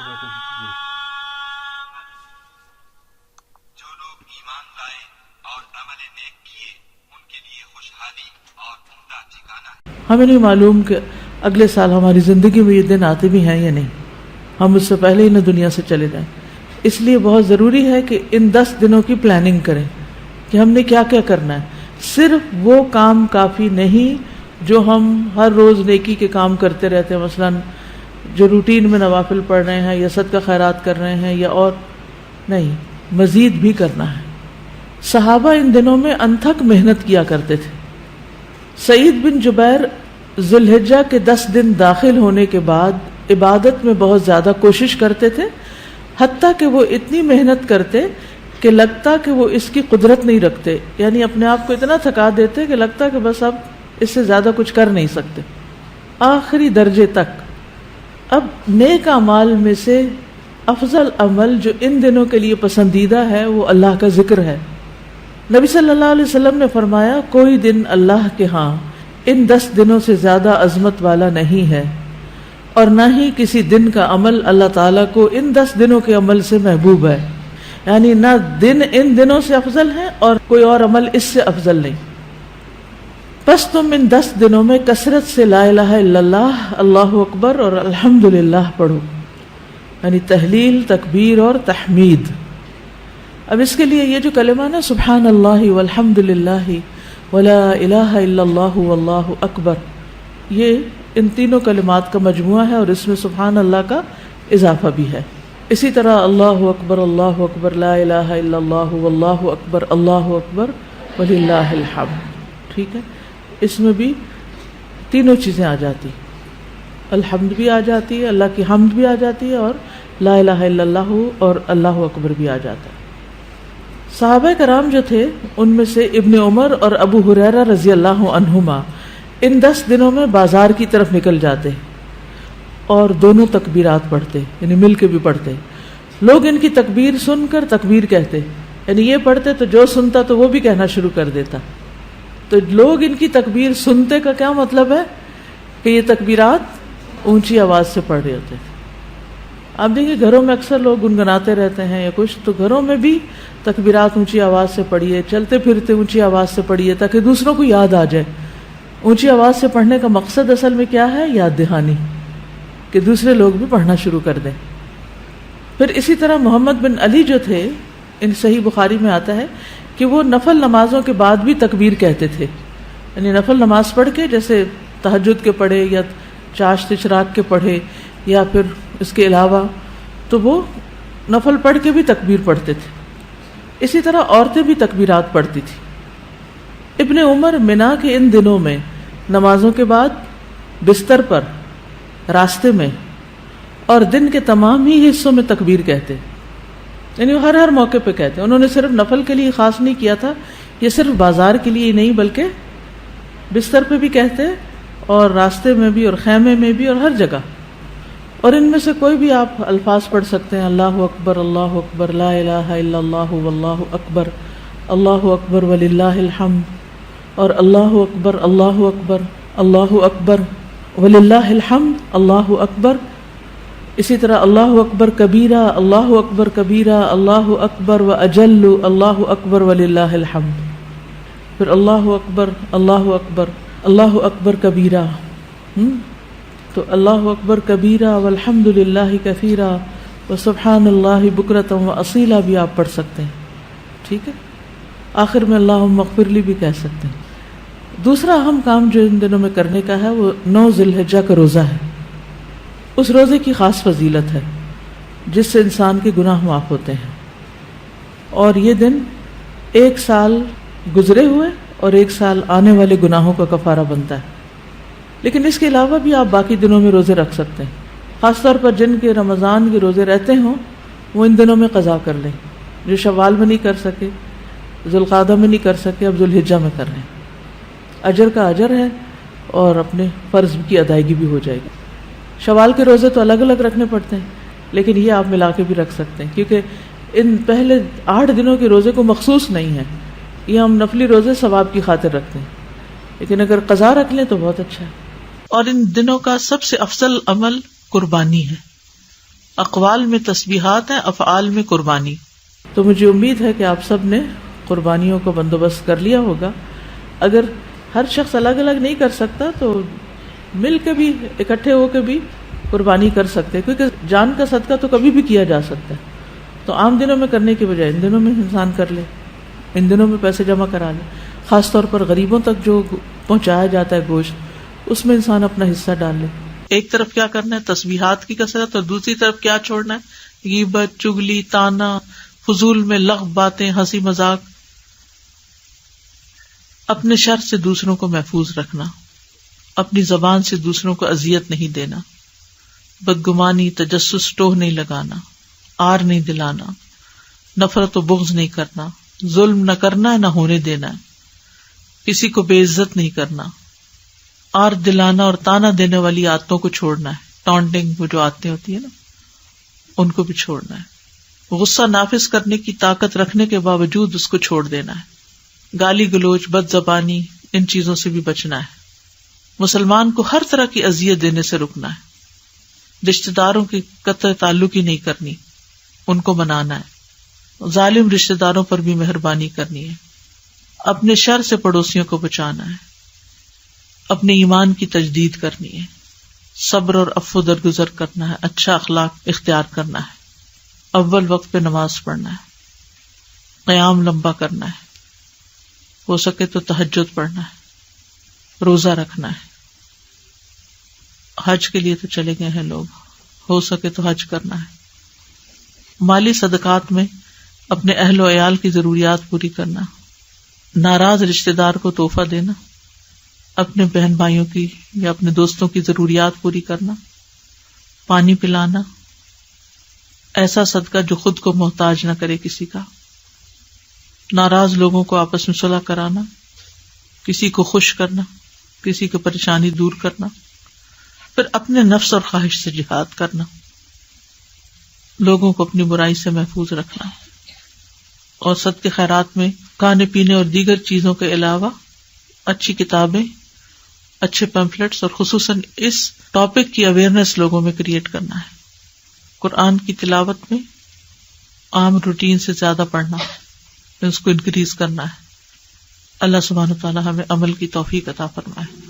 جو لوگ ایمان لائے اور عمل نیک کیے ان کے لیے خوشحالی اور عمدہ ٹھکانہ ہے۔ ہمیں نہیں معلوم کہ اگلے سال ہماری زندگی میں یہ دن آتے بھی ہیں یا نہیں، ہم اس سے پہلے ہی نہ دنیا سے چلے جائیں۔ اس لیے بہت ضروری ہے کہ ان 10 دنوں کی پلاننگ کریں کہ ہم نے کیا کیا کرنا ہے۔ صرف وہ کام کافی نہیں جو ہم ہر روز نیکی کے کام کرتے رہتے ہیں، مثلا جو روٹین میں نوافل پڑھ رہے ہیں یا صدقہ خیرات کر رہے ہیں، یا اور نہیں، مزید بھی کرنا ہے۔ صحابہ ان دنوں میں انتھک محنت کیا کرتے تھے۔ سعید بن جبیر ذوالحجہ کے 10 دن داخل ہونے کے بعد عبادت میں بہت زیادہ کوشش کرتے تھے، حتیٰ کہ وہ اتنی محنت کرتے کہ لگتا کہ وہ اس کی قدرت نہیں رکھتے، یعنی اپنے آپ کو اتنا تھکا دیتے کہ لگتا کہ بس اب اس سے زیادہ کچھ کر نہیں سکتے، آخری درجے تک۔ اب نیک اعمال میں سے افضل عمل جو ان دنوں کے لیے پسندیدہ ہے وہ اللہ کا ذکر ہے۔ نبی صلی اللہ علیہ وسلم نے فرمایا، کوئی دن اللہ کے ہاں ان 10 دنوں سے زیادہ عظمت والا نہیں ہے، اور نہ ہی کسی دن کا عمل اللہ تعالیٰ کو ان 10 دنوں کے عمل سے محبوب ہے، یعنی نہ دن ان دنوں سے افضل ہے اور کوئی اور عمل اس سے افضل نہیں۔ پس تم ان 10 دنوں میں کثرت سے لا الہ الا اللہ، اللہ اکبر اور الحمدللہ پڑھو، یعنی تہلیل، تکبیر اور تحمید۔ اب اس کے لیے یہ جو کلمہ نا سبحان اللہ والحمدللہ ولا الہ الا اللہ واللہ اکبر، یہ ان تینوں کلمات کا مجموعہ ہے اور اس میں سبحان اللہ کا اضافہ بھی ہے۔ اسی طرح اللہ اکبر لا الہ الا اللہ واللہ اکبر وللہ الحمد، ٹھیک ہے، اس میں بھی تینوں چیزیں آ جاتی، الحمد بھی آ جاتی ہے، اللہ کی حمد بھی آ جاتی ہے، اور لا الہ الا اللہ اور اللہ اکبر بھی آ جاتا ہے۔ صحابہ کرام جو تھے ان میں سے ابن عمر اور ابو ہریرہ رضی اللہ عنہما ان 10 دنوں میں بازار کی طرف نکل جاتے اور دونوں تکبیرات پڑھتے، یعنی مل کے بھی پڑھتے۔ لوگ ان کی تکبیر سن کر تکبیر کہتے، یعنی یہ پڑھتے تو جو سنتا تو وہ بھی کہنا شروع کر دیتا۔ تو لوگ ان کی تکبیر سنتے کا کیا مطلب ہے کہ یہ تکبیرات اونچی آواز سے پڑھ رہے ہوتے تھے۔ آپ دیکھیں گھروں میں اکثر لوگ گنگناتے رہتے ہیں یا کچھ، تو گھروں میں بھی تکبیرات اونچی آواز سے پڑھیے، چلتے پھرتے اونچی آواز سے پڑھیے تاکہ دوسروں کو یاد آ جائے۔ اونچی آواز سے پڑھنے کا مقصد اصل میں کیا ہے؟ یاد دہانی، کہ دوسرے لوگ بھی پڑھنا شروع کر دیں۔ پھر اسی طرح محمد بن علی جو تھے، ان صحیح بخاری میں آتا ہے کہ وہ نفل نمازوں کے بعد بھی تکبیر کہتے تھے، یعنی نفل نماز پڑھ کے، جیسے تہجد کے پڑھے یا چاشت اشراق کے پڑھے یا پھر اس کے علاوہ، تو وہ نفل پڑھ کے بھی تکبیر پڑھتے تھے۔ اسی طرح عورتیں بھی تکبیرات پڑھتی تھی۔ ابن عمر منا کے ان دنوں میں نمازوں کے بعد بستر پر، راستے میں اور دن کے تمام ہی حصوں میں تکبیر کہتے، یعنی ہر موقع پہ کہتے۔ انہوں نے صرف نفل کے لیے خاص نہیں کیا تھا، یہ صرف بازار کے لیے نہیں بلکہ بستر پہ بھی کہتے اور راستے میں بھی اور خیمے میں بھی اور ہر جگہ۔ اور ان میں سے کوئی بھی آپ الفاظ پڑھ سکتے ہیں، اللہ اکبر لا الہ الا اللہ واللہ اکبر وللہ الحمد، اور اللہ اکبر وللہ الحمد، اللہ اکبر۔ اسی طرح اللہ اکبر کبیرہ اللہ اکبر واجل، اللہ اکبر وللہ الحمد۔ پھر اللہ اکبر کبیرہ، تو اللہ اکبر کبیرہ والحمد للہ کثیرہ وسبحان اللہ بکرۃ واصیلا بھی آپ پڑھ سکتے ہیں، ٹھیک ہے۔ آخر میں اللہم اغفر لی بھی کہہ سکتے ہیں۔ دوسرا اہم کام جو ان دنوں میں کرنے کا ہے وہ 9 ذی الحجہ کا روزہ ہے۔ اس روزے کی خاص فضیلت ہے جس سے انسان کے گناہ معاف ہوتے ہیں، اور یہ دن 1 سال گزرے ہوئے اور 1 سال آنے والے گناہوں کا کفارہ بنتا ہے۔ لیکن اس کے علاوہ بھی آپ باقی دنوں میں روزے رکھ سکتے ہیں، خاص طور پر جن کے رمضان کے روزے رہتے ہوں وہ ان دنوں میں قضا کر لیں، جو شوال میں نہیں کر سکے، ذوالقعدہ میں نہیں کر سکے، اب ذوالحجہ میں کر لیں۔ اجر کا اجر ہے اور اپنے فرض کی ادائیگی بھی ہو جائے گی۔ شوال کے روزے تو الگ الگ رکھنے پڑتے ہیں، لیکن یہ آپ ملا کے بھی رکھ سکتے ہیں، کیونکہ ان پہلے 8 دنوں کے روزے کو مخصوص نہیں ہے، یہ ہم نفلی روزے ثواب کی خاطر رکھتے ہیں، لیکن اگر قضا رکھ لیں تو بہت اچھا ہے۔ اور ان دنوں کا سب سے افضل عمل قربانی ہے، اقوال میں تسبیحات ہیں، افعال میں قربانی. تو مجھے امید ہے کہ آپ سب نے قربانیوں کا بندوبست کر لیا ہوگا. اگر ہر شخص الگ الگ نہیں کر سکتا تو مل کے بھی، اکٹھے ہو کے بھی قربانی کر سکتے ہیں، کیونکہ جان کا صدقہ تو کبھی بھی کیا جا سکتا ہے. تو عام دنوں میں کرنے کی بجائے ان دنوں میں انسان کر لے، ان دنوں میں پیسے جمع کرا لے. خاص طور پر غریبوں تک جو پہنچایا جاتا ہے گوشت، اس میں انسان اپنا حصہ ڈال لے. ایک طرف کیا کرنا ہے، تسبیحات کی کثرت، اور دوسری طرف کیا چھوڑنا ہے، غیبت، چگلی، تانا، فضول میں لغو باتیں، ہنسی مذاق. اپنے شر سے دوسروں کو محفوظ رکھنا، اپنی زبان سے دوسروں کو اذیت نہیں دینا، بدگمانی، تجسس، ٹوہ نہیں لگانا، آر نہیں دلانا، نفرت و بغض نہیں کرنا، ظلم نہ کرنا، نہ ہونے دینا، کسی کو بے عزت نہیں کرنا، آر دلانا اور تانا دینے والی عادتوں کو چھوڑنا ہے. ٹانٹنگ، وہ جو عادتیں ہوتی ہیں نا، ان کو بھی چھوڑنا ہے. غصہ نافذ کرنے کی طاقت رکھنے کے باوجود اس کو چھوڑ دینا ہے. گالی گلوچ، بد زبانی، ان چیزوں سے بھی بچنا ہے. مسلمان کو ہر طرح کی اذیت دینے سے رکنا ہے. رشتہ داروں کی قطع تعلق ہی نہیں کرنی، ان کو منانا ہے. ظالم رشتہ داروں پر بھی مہربانی کرنی ہے. اپنے شر سے پڑوسیوں کو بچانا ہے. اپنے ایمان کی تجدید کرنی ہے. صبر اور عفو درگزر کرنا ہے. اچھا اخلاق اختیار کرنا ہے. اول وقت پہ نماز پڑھنا ہے. قیام لمبا کرنا ہے. ہو سکے تو تہجد پڑھنا ہے. روزہ رکھنا ہے. حج کے لیے تو چلے گئے ہیں لوگ، ہو سکے تو حج کرنا ہے. مالی صدقات میں اپنے اہل و عیال کی ضروریات پوری کرنا. ناراض رشتہ دار کو تحفہ دینا. اپنے بہن بھائیوں کی یا اپنے دوستوں کی ضروریات پوری کرنا. پانی پلانا. ایسا صدقہ جو خود کو محتاج نہ کرے کسی کا. ناراض لوگوں کو آپس میں صلح کرانا. کسی کو خوش کرنا، کسی کی پریشانی دور کرنا. پھر اپنے نفس اور خواہش سے جہاد کرنا. لوگوں کو اپنی برائی سے محفوظ رکھنا. اور صدقے خیرات میں کھانے پینے اور دیگر چیزوں کے علاوہ اچھی کتابیں، اچھے پیمفلیٹس اور خصوصاً اس ٹاپک کی اویئرنیس لوگوں میں کریٹ کرنا ہے. قرآن کی تلاوت میں عام روٹین سے زیادہ پڑھنا، اس کو انکریز کرنا ہے. اللہ سبحانہ وتعالی ہمیں عمل کی توفیق عطا فرمائے.